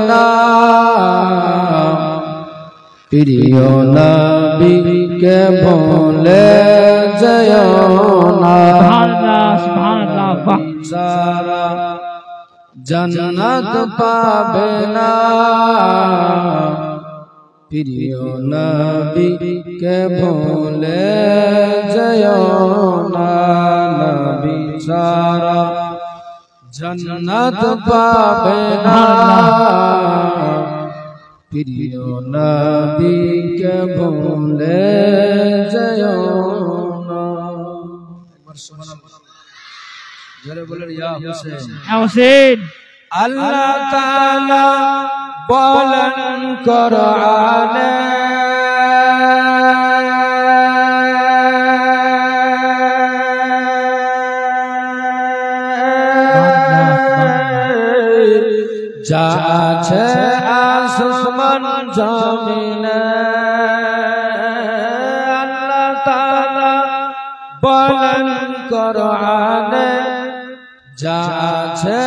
না প্রিয় নবীকে ভুলে যেও না সারা জান্নাত পাবে না প্রিয় নবীকে ভুলে যেও না নবী সারা জান্নাত পাবে না প্রিয় নবীকে ভুলে যেও না একবার সুবহানাল্লাহ জোরে বলেন ইয়া হুসেন ইয়া হুসেন আল্লাহ তাআলা বলেন কোরআনে যা আছে আসমান জমিনে আল্লাহ তাআলা বলেন কোরআনে যা আছে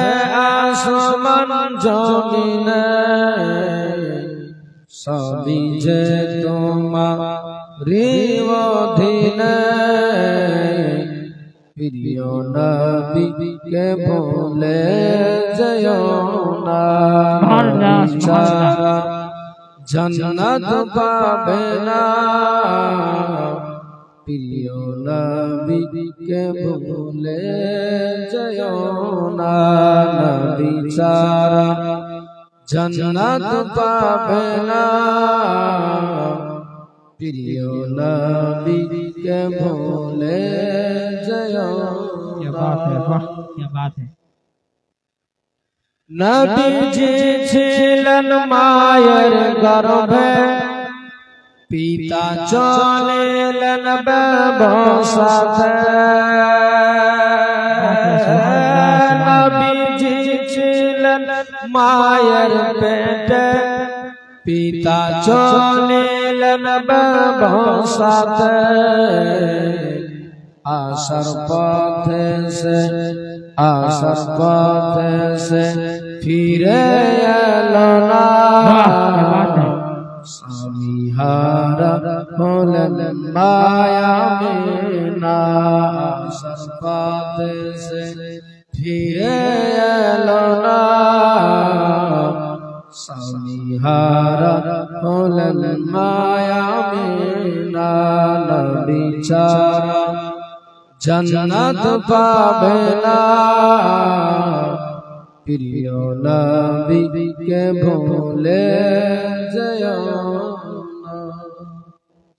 আসমান জমিনে সবই যে তোমারি অধীনে প্রিয় নবীকে ভুলে যেও না জান্নাত পাবে না প্রিয় নবীকে ভুলে যেও না নবী ছাড়া জান্নাত পাবে না প্রিয় নবীকে ভুলে যেও না क्या बात है নবীজি ছিলেন মায়ের গর্ভে পিতা চলেলেন ব্যবসাতে নবীজি ছিলেন মায়ের পেটে পিতা চলেলেন ব্যবসাতে আসার পথে সে ফিরে এলো না স্বামী হারা হলেন মায়া মিনা আসার পথে সে ফিরে এলো না স্বামী হারা হলেন মায়া মিনা নবী ছাড়া জান্নাত পাবে না প্রিয় নবীকে ভুলে যেও না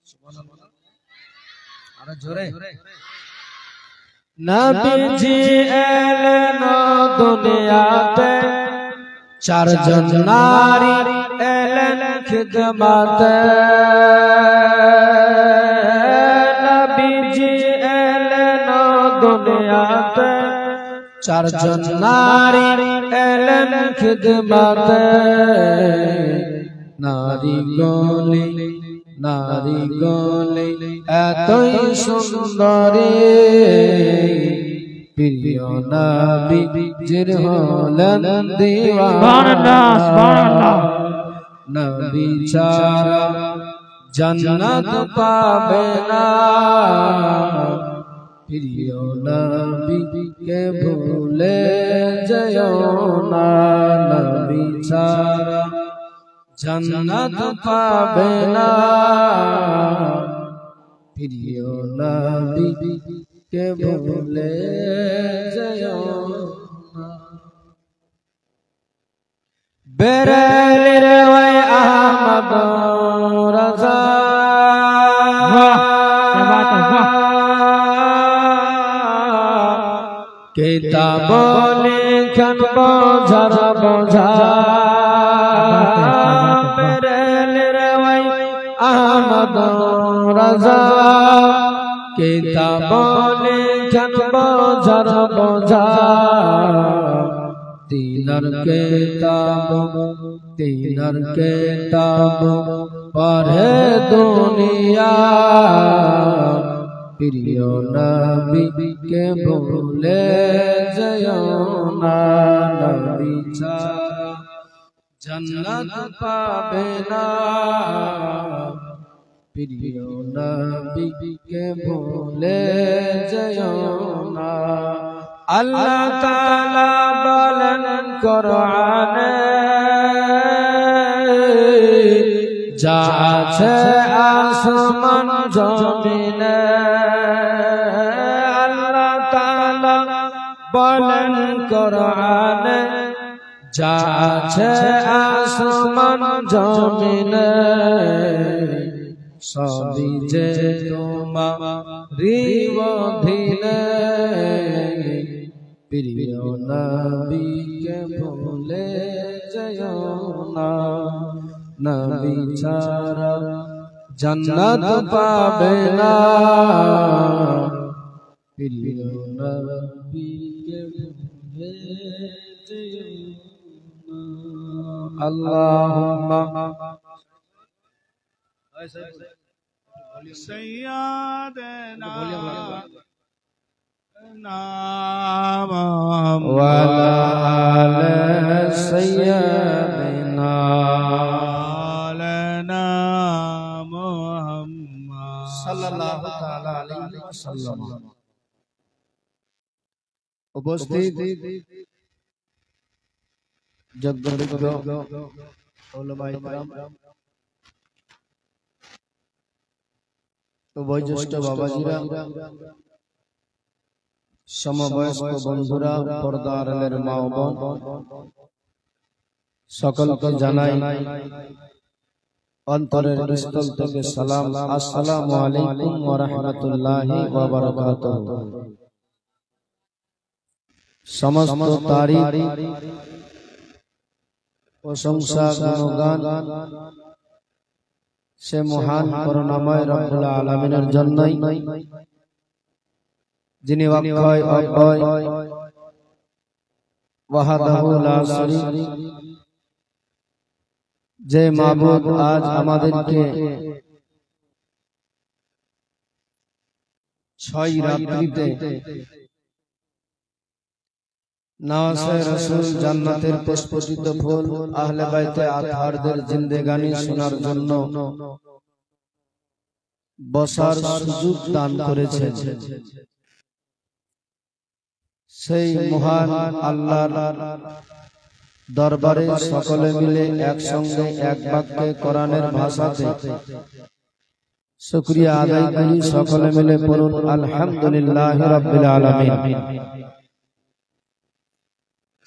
সুবহানাল্লাহ আরে জোরে নবীজি এলেন দুনিয়াতে চারজন নারী এলেন খিদমতে নবীজি এলেন দুনিয়াতে চারজন নারী এলেন খিদমতে নারী গলি এতই সুন্দরী প্রিয় নবীজির হলেন দিওয়ানা নবী ছাড়া জান্নাত পাবে না প্রিয় নবীকে ভুলে যেও না নবী ছাড়া জান্নাত পাবে না প্রিয় নবীকে ভুলে যেও না বেরেলির ওই আহমদ রাজা কিতাব লিখন বোঝার বোঝা বেরেলির ওই আহমদ রাজা কিতাব লিখন বোঝার বোঝা तीनर किताब पढ़े दुनिया प्रिय नबी के भूले जयो ना नबी छाड़ा জান্নাত পাবে না প্রিয় নবীকে ভুলে যেও না। আল্লাহ তাআলা বলেন কোরআনে, যা আছে আসমান জমিনে, আল্লাহ তাআলা বলেন কোরআনে, যা আছে আসমান জমিনে, সবই যে তোমারি অধীনে, প্রিয় নবীকে ভুলে যেও না। নবী ছাড়া জান্নাত পাবে না, প্রিয় নবীকে ভুলে যেও না। আল্লাহুম্মা سيدنا وعلى آل سيدنا محمد صلى الله تعالى عليه وسلم। উপস্থিত যোগ্য উলামায়ে কিরাম ও বয়োজ্যেষ্ঠ বাবাজিরা, সমবয়স্ক বন্ধুরা, পর্দা আড়ালের মা ও বোন, সকলকে জানাই অন্তরের স্থল থেকে সালাম। আসসালামু আলাইকুম ওয়া রাহমাতুল্লাহি ওয়া বারাকাতুহু। সমস্ত তারিফ, প্রশংসা, গুণগান সে মহান করুণাময় রব্বুল আলামিনের জন্যই, যিনি অক্ষয় অব্যয় ওয়াহদাহু লা শারীক, যে মাবুদ আজ আমাদেরকে 6 রাত্রিতে নওয়াজে রাসূল, জান্নাতের পুষ্পিত ফুল, আহলে বাইতে আতহারদের জিন্দেগানি শোনার জন্য বসার সুযোগ দান করেছেন। সেই মহান আল্লাহর দরবারে সকলে মিলে একসঙ্গে এক বাক্যে কোরআনের ভাষাতে শুকরিয়া আদায় করি। সকলে মিলে পড়ুন আলহামদুলিল্লাহি রাব্বিল আলামিন।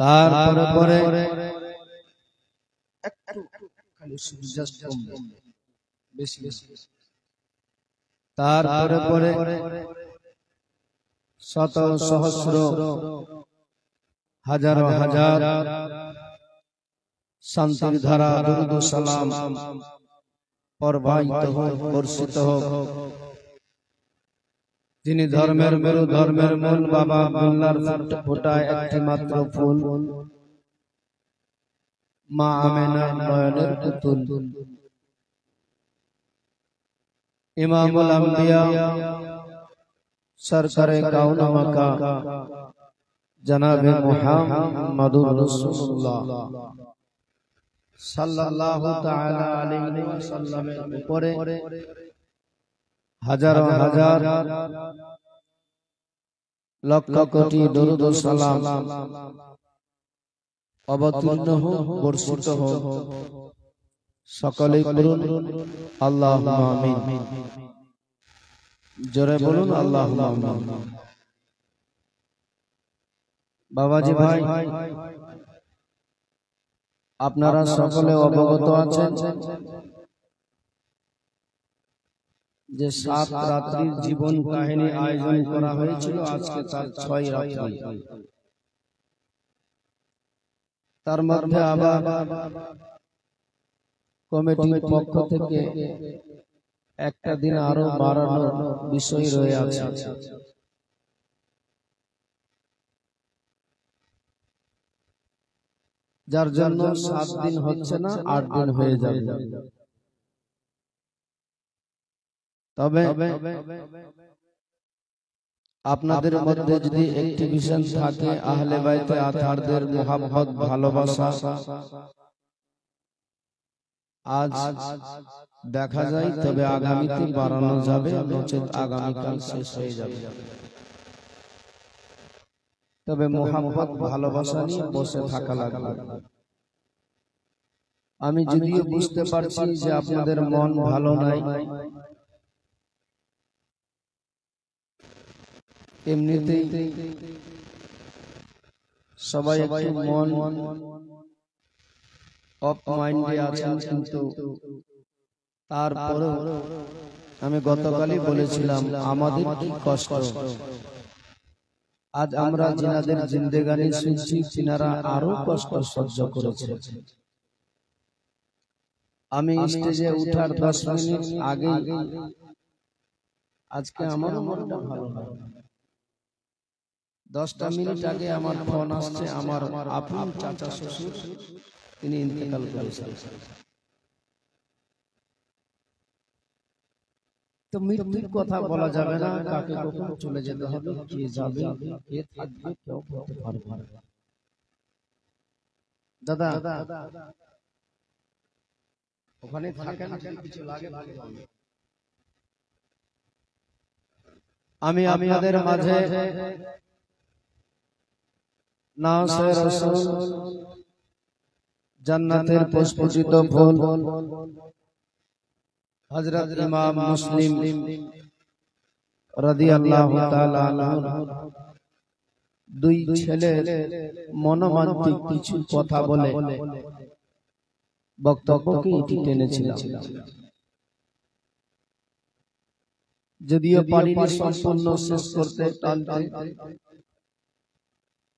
তারপরে তারপরে শত সহস্র হাজার হাজার শান্তির ধারা দুরূদ ও সালাম প্রবাহিত হোক, বর্ষিত হোক, যিনি ধর্মের গুরু, ধর্মের মূল, বাবা আব্দুল্লাহর ফোঁটায় একটি মাত্র ফুল, মা আমেনার নয়নের পুতুল, ইমামুল আম্বিয়া, সরকারে কাউন মাকা, জনাবে মুহাম্মাদুর রাসূলুল্লাহ সাল্লাল্লাহু তাআলা আলাইহি ওয়াসাল্লামের উপরে হাজার হাজার লক্ষ কোটি দরুদ ও সালাম অবতীর্ণ হোক, বর্ষিত হোক। সকলেই পড়ুন আল্লাহুম্মা আমিন। জোরে বলুন আল্লাহুম্মা আমিন। বাবাজি ভাই, আপনারা সকলে অবগত আছেন যে 7 রাত্রির জীবন কাহিনী আয়োজন করা হয়েছিল, আজকে তার 6 রাত্রি। তার মধ্যে আবার কমিটির পক্ষ থেকে একটা দিন আরো বাড়ানোর বিষয় রয়ে আছে। যার জন্য 7 দিন হচ্ছে না, 8 দিন হয়ে যাবে। তবে আপনাদের মধ্যে যদি অ্যাক্টিভিশন থাকে, আহলে বাইতে আতহারদের মুহাব্বত, ভালোবাসা, আজ দেখা যায়, তবে আগামীতে বাড়ানো যাবে, নচেত আগামীকাল শেষ হয়ে যাবে। তবে মোহাম্মত ভালোবাসা নিয়ে বসে থাকা লাগবে। আমি যদিও বুঝতে পারছি যে আপনাদের মন ভালো নাই, এমনিতেই সবাই একটু মন অফ মাইন্ডে আছেন, কিন্তু তারপরেও আমি গতকালই বলেছিলাম আমাদের কি কষ্ট। আজ আমরা যিনাদের জিন্দেগানি শুনছি, তিনারা আরো কষ্ট সহ্য করেছে। আমি স্টেজে উঠার 10 মিনিট আগে আজকে আমারও মনটা ভালো না। 10টা মিনিট আগে আমার ফোন আসছে, আমার আপন চাচা শ্বশুর তিনি ইন্তেকাল করেছেন। তো মৃত্যুর কথা বলা যাবে না, কাকে কখন চলে যেতে হবে, কে যাবে, কে থাকবে, কেউ বলতে পারবে না। দাদা ওখানে থাকেন, কিছু লাগে আমি আপনাদের মাঝে নাওসে রাসূল জান্নাতের পুষ্পিত ফুল হযরত ইমাম মুসলিম রাদিয়াল্লাহু তাআলা আনহু দুই ছেলের মনোমান্তিক কিছু কথা বলে বক্তব্যকে এটি টেনেছিলাম। যদিও পারিনি সম্পূর্ণ শেষ করতে, টানতে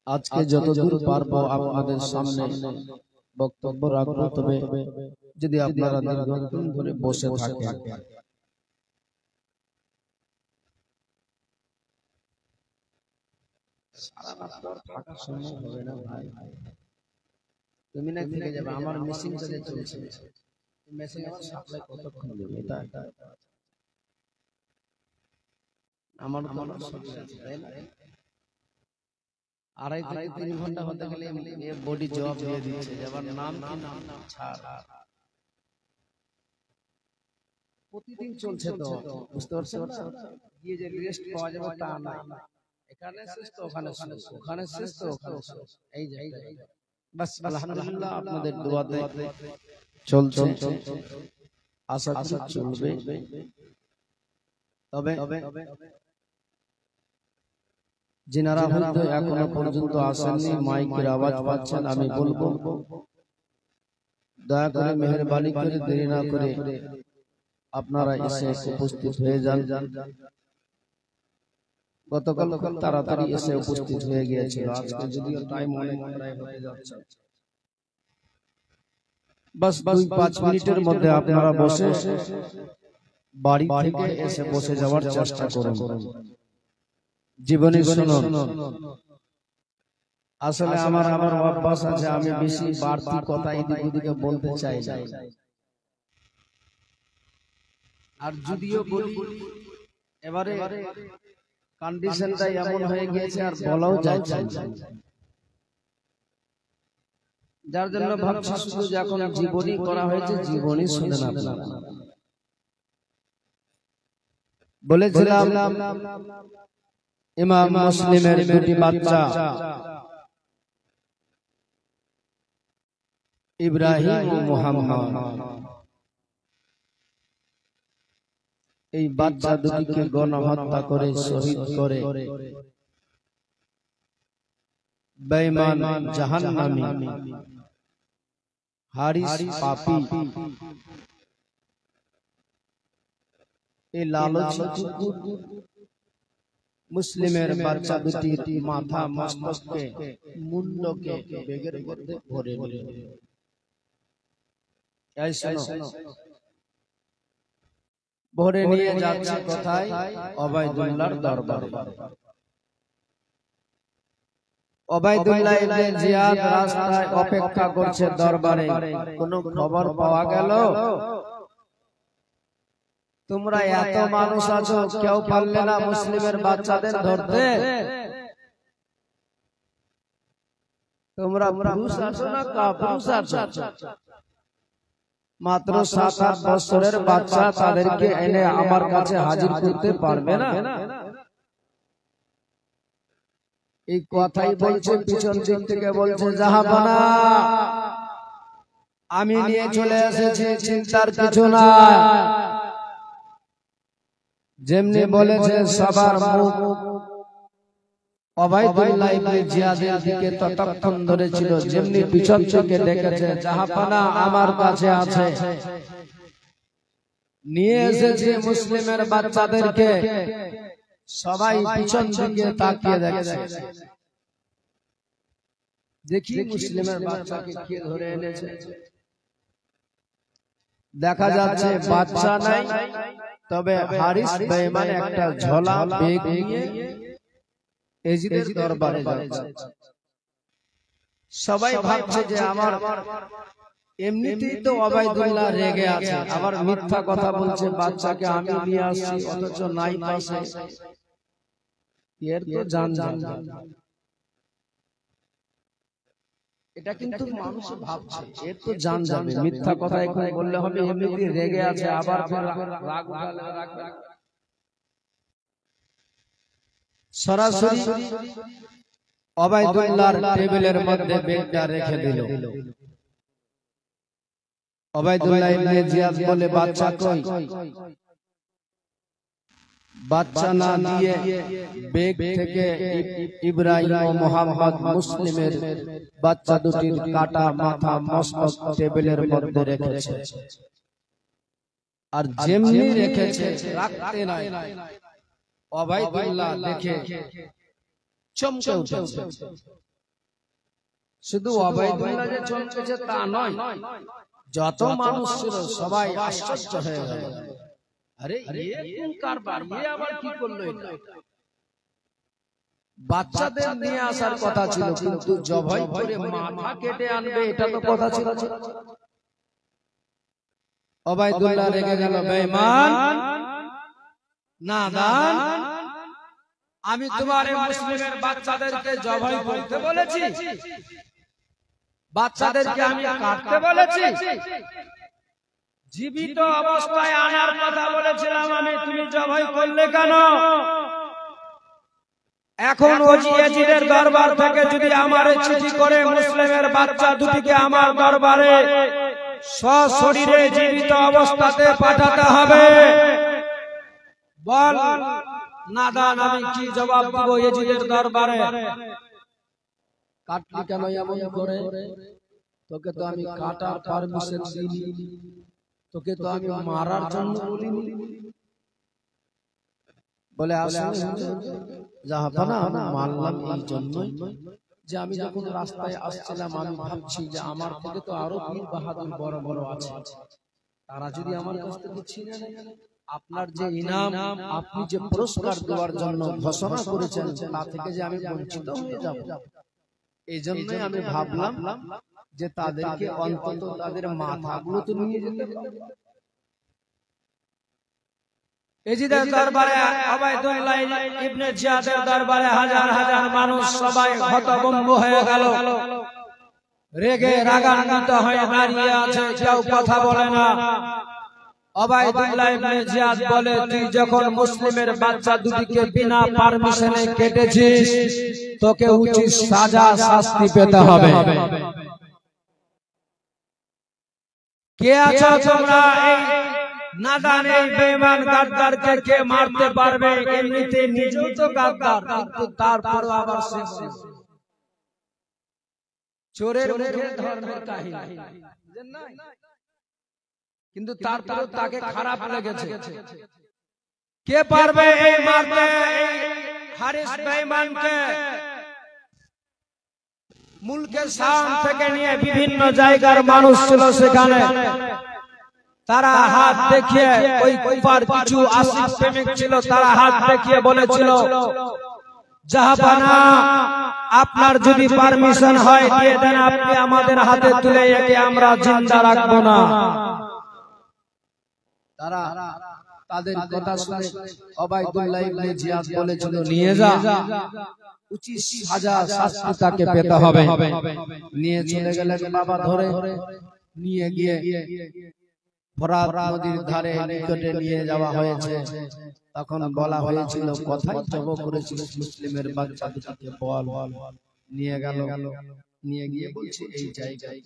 আজকে যতদূর পারবো আপনাদের সামনে বক্তব্য রাখবো। তবে যদি আপনারা দীর্ঘক্ষণ ধরে বসে থাকেন, সারা রাত থাকা সম্ভব হবে না ভাই। তুমি না থেকে যাবে, আমার মেশিন চলে চলছে, মেশিন আমার সাপ্লাই কতক্ষণ দেবে, এটা আমার তাই না। 2.5 থেকে 3 ঘন্টা হতে গেলে বডি জবাব দিয়ে দিচ্ছে, যাবার নাম কি নাম ছাড়। প্রতিদিন চলছে তো, বুঝতে পারছেন না, গিয়ে যে রেস্ট পাওয়া যাবে তা না। এখানে শেষ তো ওখানে শেষ, ওখানে শেষ তো ওখানে শেষ, এই জায়গায় বাস। আলহামদুলিল্লাহ আপনাদের দোয়াতে চলছে, আশা করি চলবে। তবে যিনারা হয়তো এখনো পর্যন্ত আসেননি, মাইকের আওয়াজ পাচ্ছেন, আমি বলবো দয়া করে মেহেরবানি করে দেরি না করে আপনারা এসে উপস্থিত হয়ে যান। গতকাল খুব তাড়াতাড়ি এসে উপস্থিত হয়ে গিয়েছিল, আজকে যদিও টাইম অনেক প্রায় হয়ে যাচ্ছে। বাস 2-5 মিনিটের মধ্যে আপনারা বসে বাড়ি থেকে এসে বসে যাওয়ার চেষ্টা করুন। জীবনে শুনুন, আসলে আমার অভ্যাস আছে, আমি বেশি বাড়তি কথা এদিক ওদিকে বলতে চাই না। আর যদিও বলি, এবারে কন্ডিশনটাই এমন হয়ে গিয়েছে আর বলাও যাচ্ছে না, যার জন্য ভাবছি শুধু যখন জীবনী করা হয়েছে জীবনী শুনেন আপনারা। বলেছিলাম ইমাম মুসলিমের দুটি বাচ্চা ইব্রাহিম ও মুহাম্মদ, এই বাচ্চা দুটিকে গণহত্যা করে শহীদ করে বেঈমান জাহান্নামী হারিস পাপী এই লালচী কুকুর মুসলিমের বাচ্চা দুটির মাথা, মস্তকে, মুন্ডকে বেগের মধ্যে ভরে নিল। এই শোনো, ভরে নিয়ে যাচ্ছে কোথায়? ওবাইদুল্লাহর দরবারে। ওবাইদুল্লাহ ইবনে জিয়াদ রাস্তায় অপেক্ষা করছে দরবারে। কোন খবর পাওয়া গেল? তোমরা এত মানুষ আছো, কেউ পারলে না মুসলিমের বাচ্চাদের ধরতে? তোমরা পুরুষ আছো না কাপুরুষ আছো? মাত্র 7-8 বছরের বাচ্চা, তাদেরকে এনে আমার কাছে হাজির করতে পারবে না? এই কথাই বলছে, পিছন দিক থেকে বলছে, জাহাপানা আমি নিয়ে চলে এসেছি, চিন্তার কিছু না। যেমনি বলেছে সবার মুখ ওবাইদুল্লাহ ইবনে জিয়াদের দিকে ততক্ষণ ধরে ছিল, যেমনি পিছন থেকে ডেকেছে, জাহাপানা আমার কাছে আছে, নিয়ে এসেছি মুসলিমের বাচ্চাদেরকে। সবাই পিছন দিকে তাকিয়ে দেখছে, দেখি মুসলিমের বাচ্চাকে কে ধরে এনেছে। দেখা যাচ্ছে বাচ্চা নাই, তবে হারিস বেঈমান একটা ঝোলা ব্যাগ নিয়ে এজিদের দরবারে যাচ্ছে। সবাই ভাবছে যে আমার এমনিতেই তো ওবাইদুল্লাহ রেগে আছে, আবার মিথ্যা কথা বলছে, বাচ্চাকে আমি নিয়ে আসছি অথচ নাই পাশে, এর তো জান। এটা কিন্তু মানুষ ভাবছে এর তো জান যাবে, মিথ্যা কথা এখন বললে হবে, এমনিতে রেগে আছে, আবার রাগ উঠালে রাখবে। সরাসরি ওবাইদুল্লাহর টেবিলের মধ্যে ব্যাগটা রেখে দিল। ওবাইদুল্লাহ ইবনে জিয়াদ বলে, বাচ্চা কই? বাচ্চা না দিয়ে ব্যাগ থেকে ইব্রাহিম ও মুহাম্মদ মুসলিমের বাচ্চা দুটির কাটা মাথা মস্তক টেবিলের মধ্যে রেখেছে। আর যেমনি রেখেছে, রাখতে নাই, ওবাইদুল্লাহ দেখে চমকে উঠেছে। শুধু ওবাইদুল্লাহ যে চমকেছে তা নয়, যত মানুষ ছিল সবাই আশ্চর্য হয়ে গেল। আরে কোন কারবার, আবার কি করলো এটা? বাচ্চাদের নিয়ে আসার কথা ছিল, কিন্তু জবাই করে মাথা কেটে আনবে এটা তো কথা ছিল। ওবাইদুল্লাহ রেগে গেল, বেঈমান, নাদান, আমি তোমার মুসলিমের বাচ্চাদেরকে জবাই করতে বলেছি? বাচ্চাদেরকে আমি কাটতে বলেছি? জীবিত অবস্থায় আনার কথা বলেছিলাম আমি, তুমি জবাই করলে কেন? এখন ওজিদের দরবার থেকে যদি আমারে চিঠি করে মুসলিমের বাচ্চা দুটিকে আমার দরবারে সশরীরে জীবিত অবস্থাতে পাঠাতে হবে, বল নাদান, আমি কি জবাব দেব ওজিদের দরবারে? কাটলি কেন এমন করে? তোকে তো আমি কাটার পারমিশন দিইনি, তোকে তো আমি মারার জন্য বলিনি। বলে আসলে জাহাপানা আমি মানলাম এই জন্যই যে আমি যখন রাস্তায় আসছিলাম আমি ভাবছি যে আমার থেকে তো আরো বীর বাহাদুর বড় বড় আছে, তারা যদি আমার কাছ থেকে ছিনে নেয়, আপনার যে ইনাম, আপনি যে পুরস্কার দেওয়ার জন্য ঘোষণা করেছেন, তা থেকে যে আমি বঞ্চিত হয়ে যাব, এই জন্যই আমি ভাবলাম যে তাদেরকে অন্তত তাদের মাথাগুলো তো নিয়ে যেতে হবে। এজিদের দরবারে ওবাইদুল্লাহ ইবনে জিয়াদের দরবারে হাজার হাজার মানুষ সবাই হতভম্ব হয়ে গেল, রেগে রাগান্বিত হয়ে দাঁড়িয়ে আছে, কেউ কথা বলে না। ওবাইদুল্লাহ ইবনে জিয়াদ বলে, তুই যখন মুসলিমের বাচ্চা দুটিকে বিনা পারমিশনে কেটেছিস, তোকে উচিত সাজা শাস্তি পেতে হবে। কে আছো তোমরা? এই নাদান, এই বেঈমান গাদ্দারকে কে মারতে পারবে? এমনিতে নিজেও তো গাদ্দার, কিন্তু তারপরও আবার চোরের মুখে ধর্মের কাহিনী, কিন্তু তারপরও তাকে খারাপ লেগেছে। কে পারবে এই মারতে হারিস বেঈমানকে? মুলকে শাম থেকে নিয়ে বিভিন্ন জায়গার মানুষ ছিল সেখানে, তারা হাত দেখিয়ে, ওই কুফার কিছু আশিক প্রেমিক ছিল, তারা হাত দেখিয়ে বলেছিল, জাহাপানা, আপনার যদি পারমিশন হয় দিয়ে দেন, আপনি আমাদের হাতে তুলে একে আমরা জিন্দা রাখবো না। তারা তাদের কথা শুনে ওবাইদুল্লাহ ইবনে জিয়াদ বলেছিল, নিয়ে যা, উচিত সাজা শাস্তি তাকে পেতে হবে। নিয়ে চলে গেলেন বাবা ধরে, নিয়ে গিয়ে ফোরাত নদীর ধারে নিকটে নিয়ে যাওয়া হয়েছে। তখন বলা হয়েছিল কোথায় জব করেছিস মুসলিমের বাচ্চা দুটিকে বল। নিয়ে গেল, নিয়ে গিয়ে বলছে এই জায়গায়।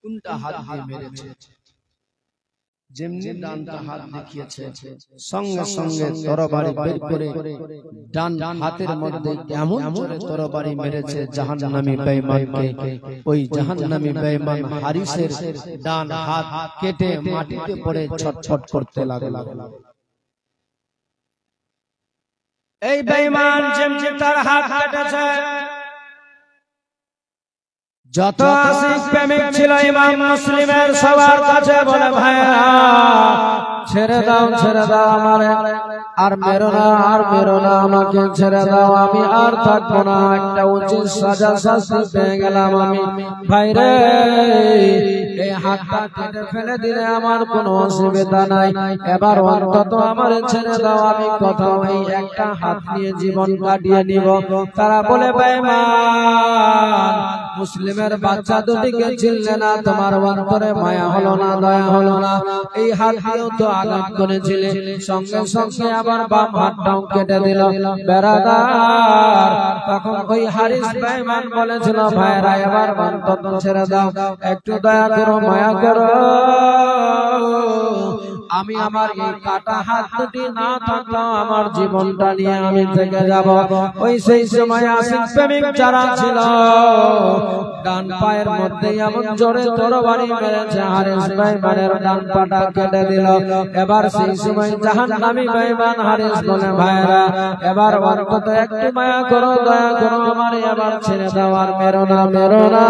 কোনটা হাত দিয়ে মেরেছে, যেমনি ডানটা হাত দেখিয়েছে সঙ্গে সঙ্গে তরবারি বের করে ডান হাতের মধ্যে এমন জোরে তরবারি মেরেছে জাহান্নামী বেঈমানকে। ওই জাহান্নামী বেঈমান হারিসের ডান হাত কেটে মাটিতে পড়ে ছটফট করতে লাগলো। এই বেঈমান যেমনি তার হাত কেটেছে, যত আশিক প্রেমিক ছিল ইমাম মুসলিমের সবার কাছে বলে ভাইরা ছেড়ে দাও, ছেড়ে দাও আমারে, আর মেরো না, আর মেরো না, আমাকে ছেড়ে দাও, আমি আর থাকবো না, একটা উচিত সাজা শাস্তি পেয়ে গেলাম আমি। ভাইরে এই হাতটা কেটে ফেলে দিলে আমার কোনো অসুবিধা নাই, এবার অন্তত আমার ছেড়ে দাও, আমি কোথাও এই একটা হাত নিয়ে জীবন কাটিয়ে নিব। তারা বলে বেঈমান মুসলিমের বাচ্চা দুটিকে চিনলে না, তোমার অন্তরে মায়া হলো না, দয়া হলো না, এই হাত দিয়েও তো আঘাত করেছিলে, সঙ্গে সঙ্গে আবার বাম হাতটাও কেটে দিল। বেরাদার তখন ওই হারিস বেঈমান বলেছিল ভাইরা এবার অন্তত ছেড়ে দাও, একটু দয়া করো, মায়া করো, আমি আমার এই কাটা হাত দুটি না থাকলেও আমার জীবনটা নিয়ে আমি থেকে যাব। ওই সেই সময় আশিক প্রেমিক যারা ছিল ডান পায়ের মধ্যে এমন জোরে তরবারি মেরেছে, হারিস বেঈমানের ডান পাটা কেটে দিল। এবার সেই সময় জাহান্নামী বেঈমান হারিস বলে ভাইরা এবার অন্তত একটু মায়া করো, দয়া করো, আমার এবার ছেড়ে দাও, আর মেরো না, মেরো না,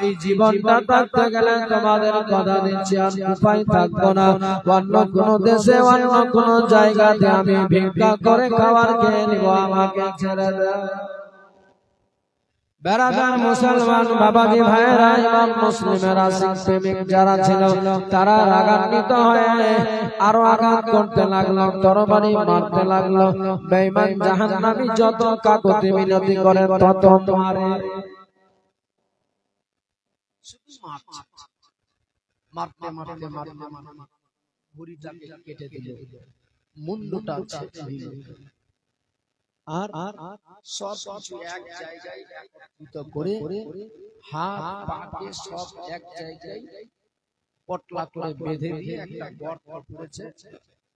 এই জীবনটা থাকতে গেলে তোমাদের কথা দিচ্ছি আর উপায় থাকবো না, অন্য কোন দেশে অন্য কোন জায়গাতে আমি ভিক্ষা করে খাবার খেয়ে নিব, আমাকে ছেড়ে দাও। বেরাদার মুসলমান বাবাজি ভাইরা ইমাম মুসলিমের আশিক প্রেমিক যারা ছিল তারা রাগান্বিত হয়ে আরো আঘাত করতে লাগলো, তরবারি মারতে লাগলো। বেঈমান জাহান্নামী যত কাকুতি মিনতি করে তত মারে, মারতে মারতে মারতে বুড়িটাকে কেটে দিল, মুন্ডটা ছেড়ে দিল, আর সব কিছু এক জায়গায় একত্রিত করে হাত পাকে সব এক জায়গায় পটলা করে বেঁধে দিয়ে একটা গর্ত করেছে।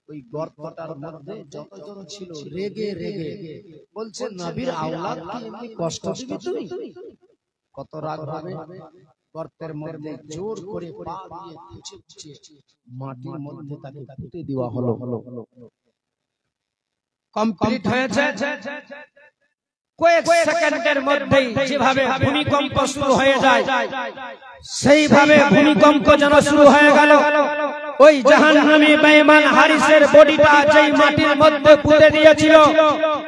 ওই গর্তটার মধ্যে যতজন ছিল রেগে রেগে বলছে নবীর আওলাদ কি এমনি কষ্ট দিবি তুই, কত রাগ হবে। গর্তের মধ্যে জোর করে পা দিয়ে খুঁচে খুঁচে মাটির মধ্যে তাকে পুঁতে দেওয়া হলো। কমপ্লিট হয়েছে কয়েক সেকেন্ডের মধ্যেই যেভাবে ভূমিকম্প শুরু হয়ে যায় সেইভাবে ভূমিকম্প যেন শুরু হয়ে গেল। ওই জাহান্নামী বেঈমান হারিসের বডিটা যেই মাটির মধ্যে পুঁতে দিয়েছিল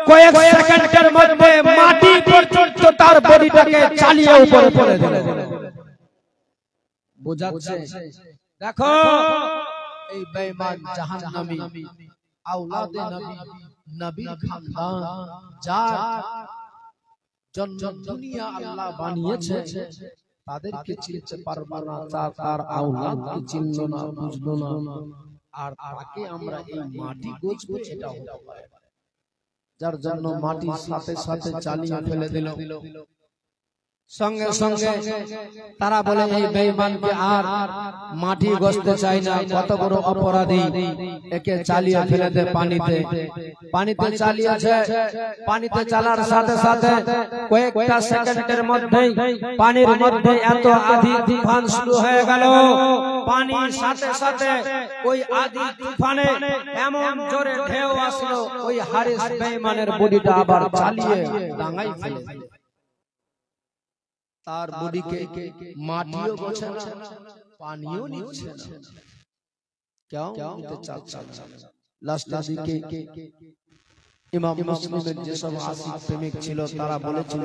কয়েক সেকেন্ডের মধ্যে মাটি পর্যন্ত তার বডিটাকে চালিয়ে উপরে পড়ে দিল। বোঝাচ্ছে দেখো এই বেঈমান জাহান্নামী আওলাদে নবী, নবীর খানদান যার জন্য দুনিয়া আল্লাহ বানিয়েছে তাদেরকে চিনতে পারবো না, তার আওলাদকে চিনলো না, বুঝলো না, আর তাকে আমরা এই মাটি গজবো, এটা হতে পারে। যার জন্য মাটির সাথে সাথে চালিয়ে ফেলে দিল। সঙ্গে সঙ্গে তারা বলে এই বেঈমানকে আর মাটি গসতে চাই না, কত বড় অপরাধী, একে চালিয়ে ফেলে দে পানিতে। পানিতে চালিয়েছে, পানিতে চালার সাথে সাথে কয়েকটা সেকেন্ডের মধ্যেই পানির মধ্যে এত আধি তুফান শুরু হয়ে গেল। পানির সাথে সাথে ওই আধি তুফানে এমন জোরে ঢেউ আসলো, ওই হারিস বেঈমানের বডিটা আবার চালিয়ে ডাঙায় ফেলে দিল। তার বডিকে মাটিও গছে না, পানিও নিচ্ছে না, কেউ নিতে চাচ্ছে না। লাস্টের দিকে ইমাম মুসলিমের যেসব আশিক প্রেমিক ছিল তারা বলেছিল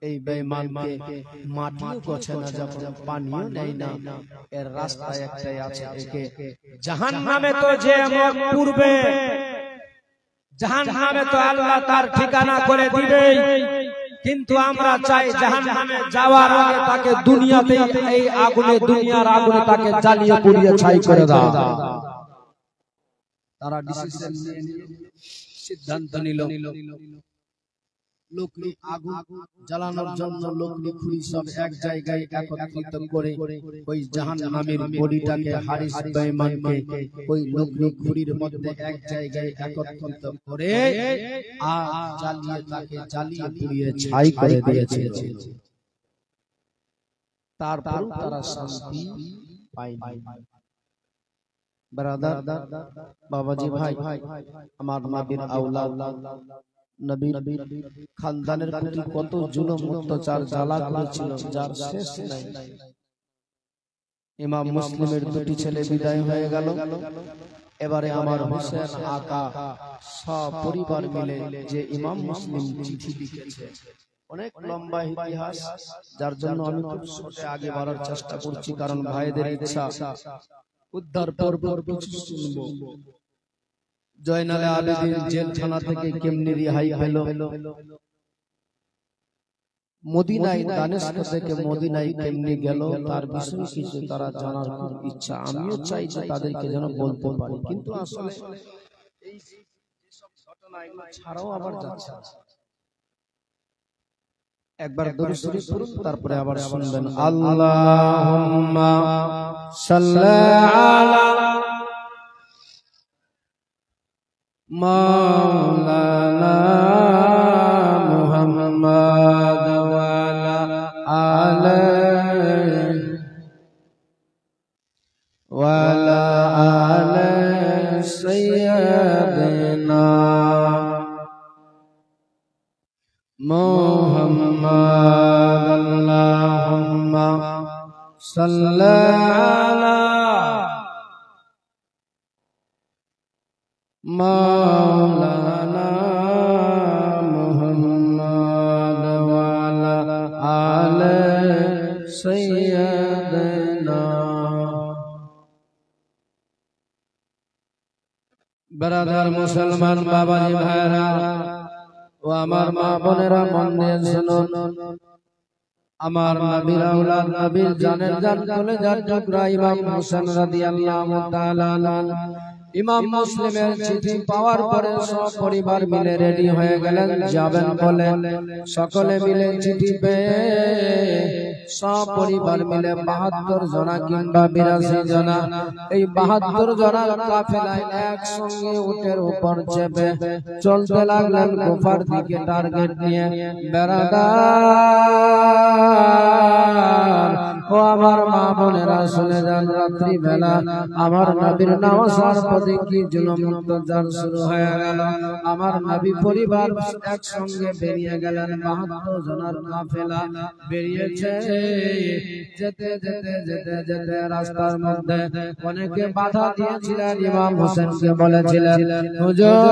এই বেঈমানকে মাটিও গছে না, যখন পানিও নেয় না, এর রাস্তা একটাই আছে, একে জাহান্নামে তো যে পূর্বে জাহান্নামে তো আল্লাহ তার ঠিকানা করে দিবেই, কিন্তু আমরা চাই জাহান্নামে যাওয়ার আগে তাকে দুনিয়াতেই এই আগুনে দুনিয়ার আগুনে তাকে জ্বালিয়ে পুড়িয়ে ছাই করে দাও। তারা ডিসিশন নিয়ে সিদ্ধান্ত নিল লোকলি আগুন জ্বালানোর জন্য লোকলি খুরি সব এক জায়গায় একত্রিত করে ওই জাহান্নামের বডিটাকে হারিস বেঈমানকে ওই লোকলি খুরির মধ্যে এক জায়গায় একত্রিত করে আর জ্বালিয়ে তাকে জ্বালিয়ে পুড়িয়ে ছাই করে দিয়েছে। তারপর তারা শান্তি পায়নি। ব্রাদার বাবাজি ভাই, আমার নবীর আওলাদ নবীর খানদানের প্রতি কত জুলুম অত্যাচার জ্বালা করেছিল যার শেষ নাই। ইমাম মুসলিমের দুটি ছেলে বিদায় হয়ে গেল। এবারে আমার হোসেন আকা সপরিবার মিলে যে ইমাম মুসলিম চিঠি লিখেছে, অনেক লম্বা ইতিহাস, যার জন্য আমি খুব ছোট আগে বাড়ার চেষ্টা করছি, কারণ ভাইদের ইচ্ছা উদ্ধার পর্ব কিছু শুনবো। জয়নালে আবেদিন জেলখানা থেকে কেমনি রিহাই পেল, মদিনায় দামেস্ক থেকে মদিনায় কেমনি গেল, তার বিষয়ে কিছু তারা জানার খুব ইচ্ছা। আমিও চাই যে তাদেরকে যেন বলতে পারি, কিন্তু আসলে এই সব ঘটনা এগুলো ছাড়াও আবার যাচ্ছে। একবার দরুদ শরীফ পড়ুন, তারপরে আবার শুনবেন। আল্লাহুম্মা সাল্লি আলা মাওলানা মুহাম্মাদ ওয়া আলা আলিহি ওয়া আলা আলি সাইয়্যিদিনা মুহাম্মাদ। আল্লাহুম্মা সাল্লি আলা মাওলানা মুহাম্মাদ ওয়া আলা আলি সাইয়্যিদিনা। ব্রাদার মুসলমান বাবাজি ভাইরা ও আমার মা বোনেরা, মন দিয়ে শুনুন। আমার নবীর আওলাদ, নবীর জানের জান কলেজার টুকরা ইমাম হোসেন রাদিয়াল্লাহু তাআলা আনহু ইমাম মুসলিমের চিঠি পাওয়ার পরে সপরিবার মিলে রেডি হয়ে গেলেন যাবেন বলে। সকলে মিলে চিঠি পেয়ে সপরিবার মিলে ৭২ জনা কিংবা ৮২ জনা, এই ৭২ জনার কাফেলায় একসঙ্গে উটের উপর চেপে চলতে লাগলেন কুফার দিকে টার্গেট নিয়ে। বেরাদার ও আমার মা বোনেরা শুনে যান, রাত্রি বেলা আমার নবীর নামাজের প্রতি কি জুলুম অত্যাচার শুরু হয়ে গেল। আমার নবী পরিবার একসঙ্গে বেরিয়ে গেলেন। ৭২ জনের কাফেলা বেরিয়েছে। যেতে যেতে যেতে যেতে রাস্তার মধ্যে অনেকে বাধা দিয়েছিলেন। ইমাম হোসেনকে বলেছিলেন, হুজুর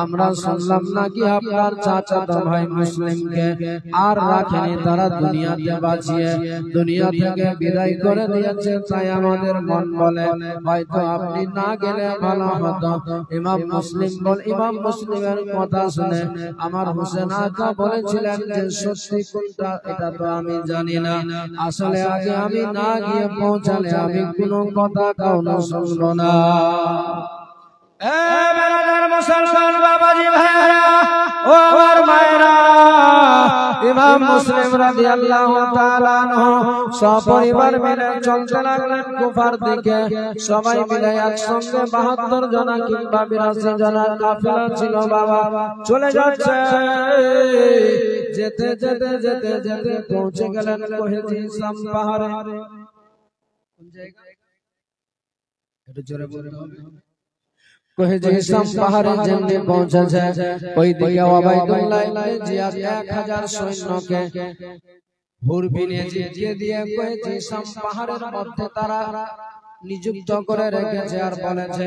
আমরা শুনলাম নাকি আপনার চাচাতো ভাই মুসলিমকে আর রাখেনি, তারা দুনিয়াতে বাঁচিয়ে দুনিয়া থেকে বিদায় করে দিয়েছে। তাই আমাদের মন বলে হয়তো আপনি না গেলে ভালো হতো। ইমাম মুসলিমের কথা শুনে আমার হোসেন আকা বলেছিলেন যে সত্যি কোনটা এটা তো আমি জানি না, আসলে আগে আমি না গিয়ে পৌঁছালে আমি কোনো কথা কাউকে শুনবো না। মুসলমান বাবাজি ভাইরা ও আমার মায়েরা, ইমাম মুসলিম রাদিয়াল্লাহু তাআলা আনহু সপরিবার মিলে চলতে লাগলেন কুফার দিকে। সবাই মিলে একসঙ্গে ৭২ জনা কিংবা ৮২ জনার কাফেলা ছিল বাবা, চলে যাচ্ছে। যেতে যেতে যেতে যেতে পৌঁছে গেলেন কোহেজিসাম পাহাড়ে। কোন জায়গা? একটু জোরে বলতে হবে। কোহেজিসাম পাহাড়ে যেমনি পৌঁছেছে, ওই দিকে ওবাইদুল্লাহ ইবনে জিয়াদ ১০০০ সৈন্যকে হুরবিনে জিতিয়ে দিয়ে কোহেজিসাম পাহাড়ের মধ্যে তারা নিযুক্ত করে রেখেছে আর বলেছে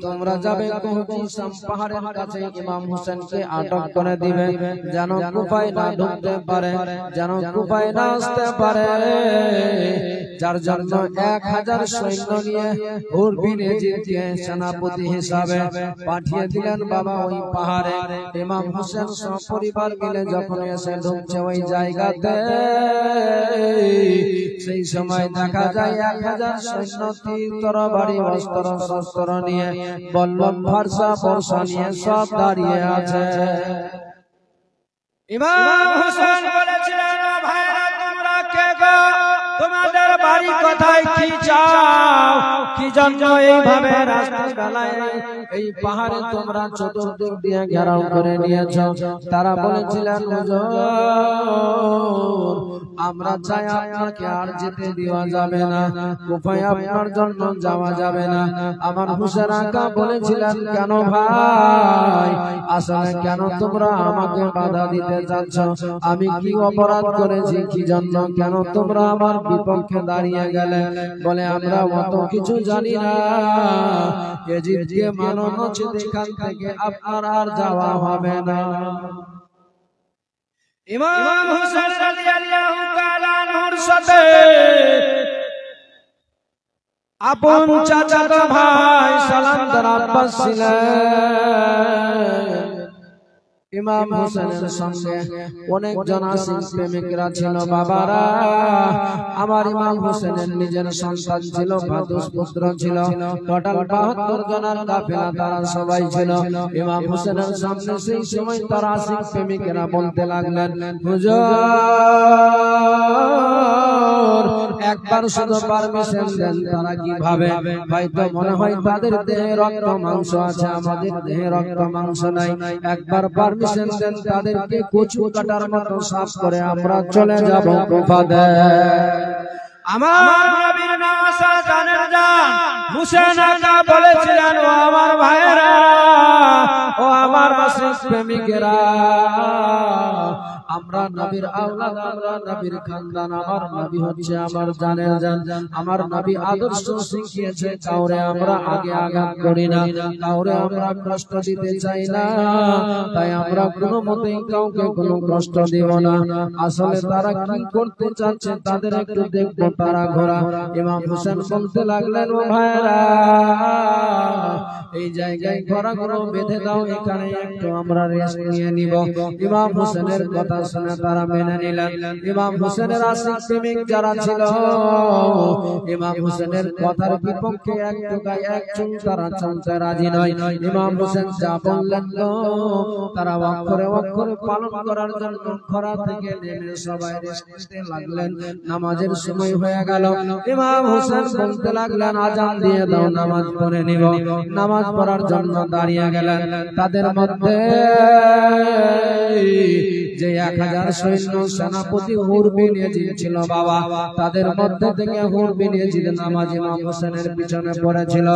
তোমরা যাবে কোহিসাম পাহাড়ের কাছে ইমাম হোসেনকে আটক করে দিবে যেন কুফায় না ঢুকতে পারে, যেন কুফায় না আসতে পারে। যার জন্য 1000 সৈন্য নিয়ে হুর বিন ইয়াজিদকে সেনাপতি হিসাবে পাঠিয়ে দিলেন বাবা ওই পাহাড়ে। ইমাম হোসেন সপরিবার মিলে যখন এসে ঢুকছে ওই জায়গাতে, সেই সময় দেখা যায় 1000 সৈন্য তীর তরবারি অস্ত্র শস্ত্র নিয়ে বল্লম ফারসা বর্ষা নিয়ে সব দাঁড়িয়ে আছে। ইমাম হোসেন বলেছিলেন, ভাইরা তোমরা কে গো, তোমাদের বাড়ি কোথায়, কি চাও, কি জন্য এইভাবে রাস্তা বেলায় এই পাহাড়ে তোমরা চতুর্দিক দিয়ে ঘেরাও করে নিয়েছ? তারা বলেছিলেন, হুজুর আমরা চাই আপনাকে আর যেতে দেওয়া যাবে না, কুফায় আপনার জন্য যাওয়া যাবে না। আমার হুসেন আকা বলেছিলেন, কেন ভাই, আসলে কেন তোমরা আমাকে বাধা দিতে চাচ্ছ? আমি কি অপরাধ করেছি, কি জন্য কেন তোমরা আমার বিপক্ষে দাঁড়িয়ে গেলে? বলে, আমরা অত কিছু জানি না, ইয়াজিদকে মানানো এখান থেকে আপনার আর যাওয়া হবে না। ইমাম হোসেন রাদিয়াল্লাহু তাআলা আনহুর সাথে আপন চাচাতো ভাই সালামদার আব্বাস ছিলেন। ইমাম হোসেনের সঙ্গে অনেক জন আশিক প্রেমিকরা ছিল। বাবারা, আমার ইমাম হোসেনের নিজের সন্তান ছিল, 22 পুত্র ছিল, টোটাল 72 জনের কাফেলা তারা সবাই ছিল। ইমাম হোসেনের সামনে সেই সময় তার আশিক প্রেমিকেরা বলতে লাগলেন, হুজুর একবার শুধু পারমিশন দেন। তারা কিভাবে? হয়তো মনে হয় তাদের দেহে রক্ত মাংস আছে, আমাদের দেহে রক্ত মাংস নাই। একবার পারমিশন দেন, তাদেরকে কচু কাটার মতো সাফ করে আমরা চলে যাব কুফাতে। আমার নবীর নওয়াসা জানেন জান হুসেন আকা বলেছিলেন, ও আমার ভাইরা, ও আমার আশিক প্রেমিকেরা, আমরা নবীর আওলাদ, আমরা নবীর খানদান, আমার নবী হচ্ছে আমার জানের জান। আমার নবী আদর্শ শিখিয়েছে, কাউরে আমরা আগে আঘাত করি না, কাউরে আমরা কষ্ট দিতে চাই না, তাই আমরা কোনো মতেই কাউকে কোনো কষ্ট দিব না। আসলে তারা কি করতে চাচ্ছে তাদের একটু দেখবো, তারা ঘোরা। ইমাম হোসেন বলতে লাগলেন, ও ভাইরা, এই জায়গায় ঘোড়াগুলো বেঁধে দাও, এখানে একটু আমরা রেস্ট নিয়ে নিব। ইমাম হোসেনের কথা শুনে তারা মেনে নিলেন। ইমাম হোসেনের আশিক প্রেমিক যারা ছিল, ইমাম হোসেনের কথার বিপক্ষে একটু গায়ে এক চুল তারা চলতে রাজি নয়। ইমাম হোসেন যা বললেন তারা অক্ষরে অক্ষরে পালন করার জন্য খরা থেকে নেমে সবাই রেস্ট নিতে লাগলেন। নামাজের সময় হয়ে গেল। ইমাম হোসেন বলতে লাগলেন, আজান দিয়ে দাও, নামাজ পড়ে নিব। নামাজ পড়ার জন্য দাঁড়িয়ে গেলেন। তাদের মধ্যে যে 1000 সৈন্য সেনাপতি হুর বিন ইয়াজিদ ছিল বাবা, তাদের মধ্যে থেকে হুর বিন ইয়াজিদ নামাজ ইমাম হোসেনের পিছনে পড়েছিল।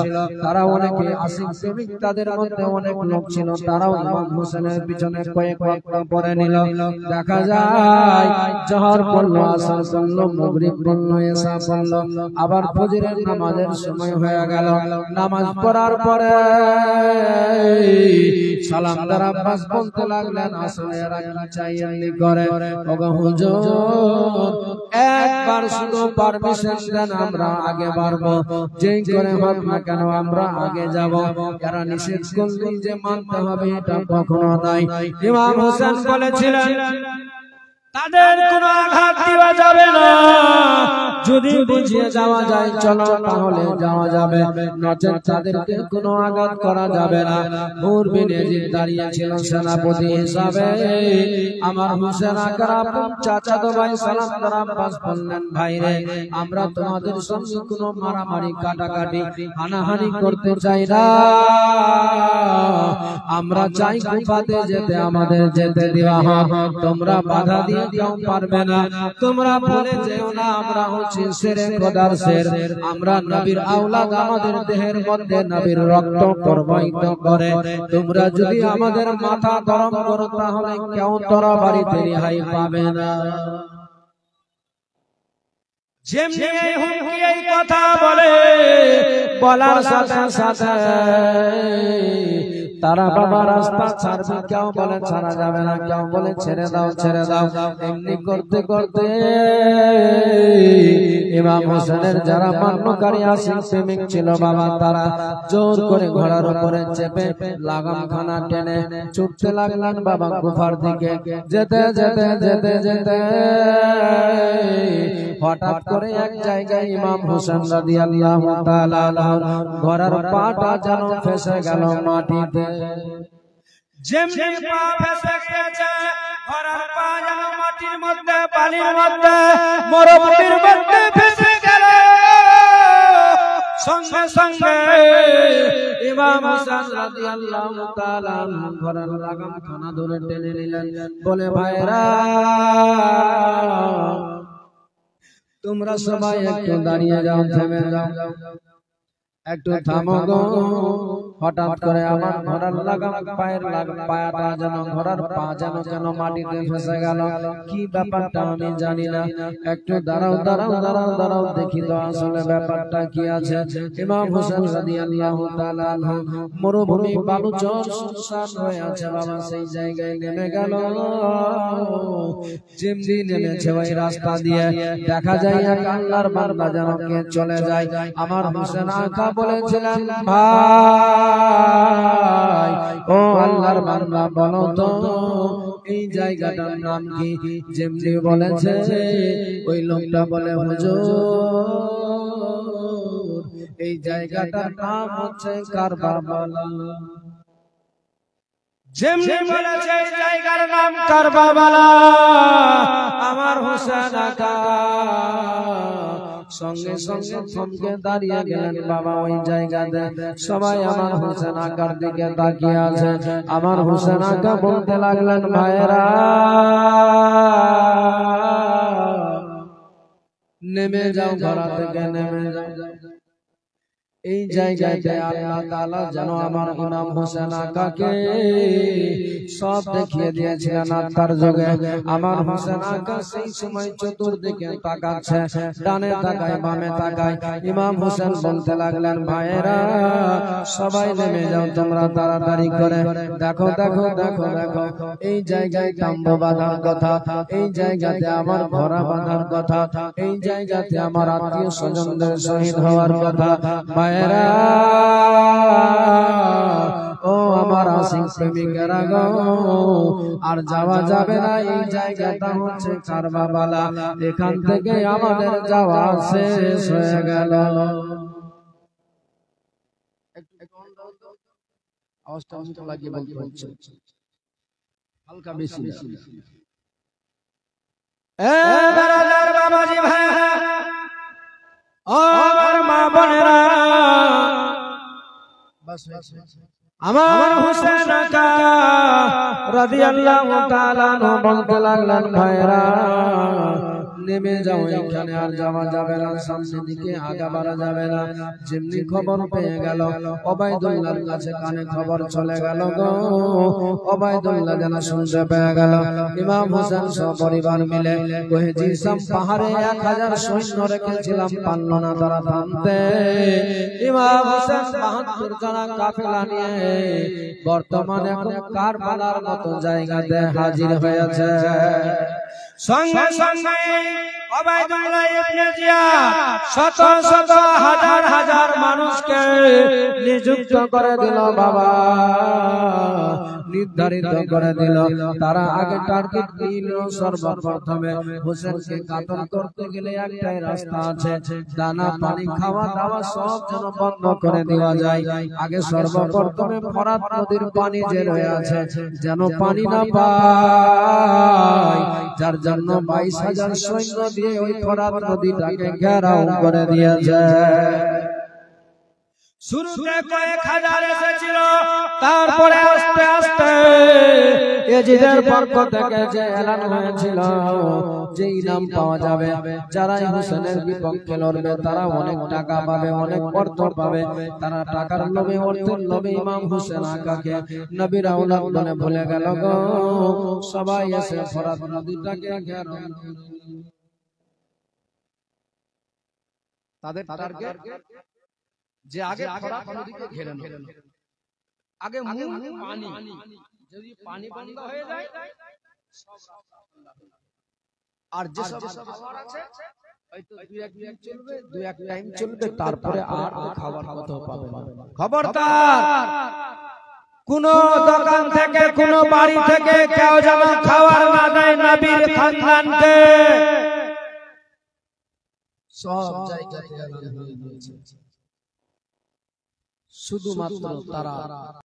তারা অনেকে আশিক প্রেমিক, তাদের মধ্যে অনেক লোক ছিল, তারাও ইমাম হোসেনের পিছনে কয়েক ওয়াক্ত পড়ে নিল। দেখা যায় জোহর পড়লো, আসর পড়লো, মাগরিব পড়লো, ইশা পড়লো, আবার ফজরের নামাজের সময় হয়ে গেল। নামাজ পড়ার পরে সালামদার আব্বাস বলতে লাগলেন, আসলে এরা কি চাইনি করে? ওগো হুজুর, একবার শুধু পারমিশন দেন, আমরা আগে বাড়বো, যেই করে হোক না কেন আমরা আগে যাব। এরা নিষেধ করলেন যে মানতে হবে, এটা কখনো নাই। ইমাম হোসেন বলেছিলেন, তাদের কোনো আঘাত দেওয়া যাবে না, যদি বুঝিয়ে যাওয়া যায় চলো তাহলে যাওয়া যাবে, নচেত তাদেরকে কোনো আঘাত করা যাবে না। হুর বিন ইয়াজিদ দাঁড়িয়েছিল সেনাপতি হিসাবে। আমার হোসেন আকার আপন চাচাতো ভাই সালামদার আব্বাস বললেন, ভাইরে, আমরা তোমাদের সঙ্গে কোনো মারামারি কাটাকাটি হানাহানি করতে চাই না, আমরা চাই কুফাতে যেতে, আমাদের যেতে দেওয়া হোক। তোমরা বাধা দিয়ে কেউ পারবে না, তোমরা বলে যেও না আমরা হচ্ছে শেরে খোদার শের, আমরা নবীর আওলাদ, আমাদের দেহের মধ্যে নবীর রক্ত প্রবাহিত করে। তোমরা যদি আমাদের মাথা গরম করো তাহলে কেউ তোরা বাড়িতে রেহাই পাবে না। যেমনি এই হুমকি এই কথা বলে, বলার সাথে সাথে তারা বাবা রাস্তা ছাড়বে, কেউ বলে ছাড়া যাবে না, কেউ বলে ছেড়ে দাও ছেড়ে দাও। এমনি করতে করতে ইমাম হোসেনের যারা মান্যকারী আশিক প্রেমিক ছিল বাবা, তারা জোর করে ঘোড়ার উপরে চেপে লাগাম খানা টেনে ছুটতে লাগলেন বাবা গুফার দিকে। যেতে যেতে যেতে যেতে হঠাৎ করে এক জায়গায় ইমাম হোসেন রাদিয়াল্লাহু তাআলা ঘোড়ার পাটা যেন ফেসে গেল মাটিতে। যেমনি পা ফেসে গেছে, ঘোড়ার পা যেন মাটির মধ্যে, বালির মধ্যে, মরুভূমির মধ্যে ফেসে গেল। সঙ্গে সঙ্গে ইমাম হোসেন রাদিয়াল্লাহু তাআলা ঘোড়ার লাগাম খানা ধরে টেনে নিলেন, বলে ভাইরা তোমরা সবাই একটু দাঁড়িয়ে যাও, থেমে যাও, একটু থামো গো। হঠাৎ করে আমার ঘোড়ার লাগাম পায়ের পায়াটা যেন, ঘোড়ার পা যেন কেন মাটিতে ফেসে গেল, কি ব্যাপারটা আমি জানি না। একটু দাঁড়াও দাঁড়াও দাঁড়াও দাঁড়াও, দেখি তো আসলে ব্যাপারটা কি আছে। ইমাম হোসেন রাদিয়াল্লাহু তাআলা মরুভূমি বালুচর সুনসান হয়ে আছে বাবা, সেই জায়গায় নেমে গেল। যেমনি নেমেছে ওই রাস্তা দিয়ে দেখা যায় এক আল্লাহর বান্দা যেন কে চলে যায়। আমার হোসেন আকা বলেছিলেন, ভাই ও আল্লাহর বান্দা বলো তো এই জায়গাটার নাম কি? যেমনি বলেছে ওই লোকটা বলে, হুজুর এই জায়গাটার নাম হচ্ছে কারবালা। যেমনি বলেছে এই জায়গার নাম কারবালা, আমার হোসেন আকা সঙ্গে সঙ্গে থমকে দাঁড়িয়ে গেলেন বাবা ওই জায়গাতে। সবাই আমার হোসেন আকার দিকে তাকিয়ে আছে। আমার হোসেন আকা বলতে লাগলেন, ভাইরা নেমে যাও, ঘোড়া থেকে নেমে যাও। এই জায়গাতে আল্লাহ তাআলা যেন আমার ইমাম হোসেন আকাকে সব দেখিয়ে দিয়েছিলেন আত্মার যোগে। আমার হোসেন আকা সেই সময় চতুর্দিকে তাকাচ্ছে, ডানে তাকায় বামে তাকায়। ইমাম হোসেন বলতে লাগলেন, ভাইয়েরা সবাই নেমে যাও তোমরা তাড়াতাড়ি করে। দেখো দেখো দেখো দেখো, এই জায়গায় তাম্বু বাঁধার কথা, এই জায়গাতে আমার ঘোড়া বাঁধার কথা, এই জায়গাতে আমার আত্মীয় স্বজনদের শহীদ হওয়ার কথা। ও আমার আশিক প্রেমিকেরা গো, আর যাওয়া যাবে না, এই জায়গাটা হচ্ছে কারবালা, এখান থেকে আমাদের যাওয়া শেষ হয়ে গেল। আওয়াজটা অন্তত লাগিয়ে বলতে হচ্ছে, হালকা বেশি। বারাদার বাবাজি ভাইরা ও আমার মা বোনেরা, আমার হোসেন আকা রাদিয়াল্লাহু তাআলা বলতে লাগলেন, ভাইরা নেমে যাও, এখানে আর যাওয়া যাবে না, সামনের দিকে আগা বাড়া যাবে না। যেমনি খবর পেয়ে গেল ওবাইদুল্লাহর কাছে কানে খবর চলে গেল গো, ওবাইদুল্লাহ যেন শুনতে পেয়ে গেল ইমাম হোসেন সপরিবার মিলে কোহেজিসাম পাহাড়ে 1000 সৈন্য রেখেছিলাম, পারল না তারা থামতে। ইমাম হোসেন 72 জনা কাফেলা নিয়ে বর্তমানে এখন কারবালার মতো জায়গাতে হাজির হয়েছে। সঙ্গে সঙ্গে ওবাইদুল্লাহ ইবনে জিয়াদ শত শত হাজার হাজার মানুষকে নিযুক্ত করে দিল বাবা, নির্ধারিত করে দিল। তারা আগে টার্গেট নিল সর্বপ্রথমে হোসেনকে কাতল করতে গেলে একটাই রাস্তা আছে, দানা পানি খাওয়া দাওয়া সব যেন বন্ধ করে দেওয়া যায়। আগে সর্বপ্রথমে ফরাত নদীর পানি যে রয়ে আছে যেন পানি না পায়, যার জন্য 22,000 সৈন্য দিয়ে ওই ফরাত নদীটাকে ঘেরাও করে দিয়েছে। শুরুতে কয়েক হাজার এসেছিল, তারপরে আস্তে আস্তে এজিদের পক্ষ থেকে যে এলান হয়েছিল যে ইনাম পাওয়া যাবে, যারা হোসেনের বিপক্ষে লড়বে তারা অনেক টাকা পাবে, অনেক অর্থ পাবে। তারা টাকার লোভে, অর্থের লোভে ইমাম হোসেন আকাকে নবীর আওলাদ বলে ভুলে গেল গো। সবাই এসে ফরাত নদীটাকে ঘেরাও। তাদের টার্গেট যে আগে ফরাত নদীকে ঘিরে নেব, আগে মূল পানি, যদি পানি বন্ধ হয়ে যায় আর যেসব খাবার আছে হয়তো দুই এক দিন চলবে, দুই এক টাইম চলবে, তারপরে আর খাবার কোথাও পাবে না। খবরদার, কোন দোকান থেকে কোন বাড়ি থেকে কেউ যেন খাবার না দেয় নবীর খানদানকে। সব জায়গাতে এলান হয়ে গিয়েছে, শুধুমাত্র তারা